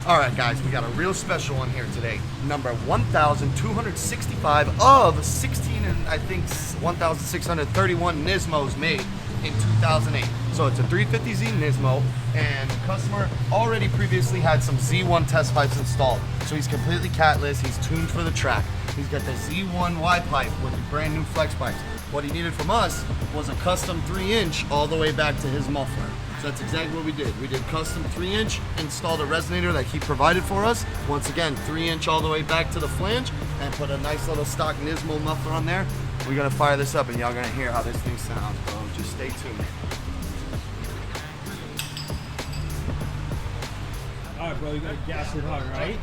All right, guys, we got a real special one here today. Number 1,265 of 16 and I think 1,631 Nismos made in 2008. So it's a 350z Nismo, and the customer already previously had some Z1 test pipes installed. So he's completely catless, he's tuned for the track. He's got the Z1 Y pipe with the brand new flex pipes. What he needed from us was a custom 3-inch all the way back to his muffler. So that's exactly what we did. We did custom 3-inch, installed a resonator that he provided for us. Once again, 3-inch all the way back to the flange, and put a nice little stock Nismo muffler on there. We're gonna fire this up and y'all gonna hear how this thing sounds, bro. Just stay tuned. All right, bro, you gotta gas it hard, right?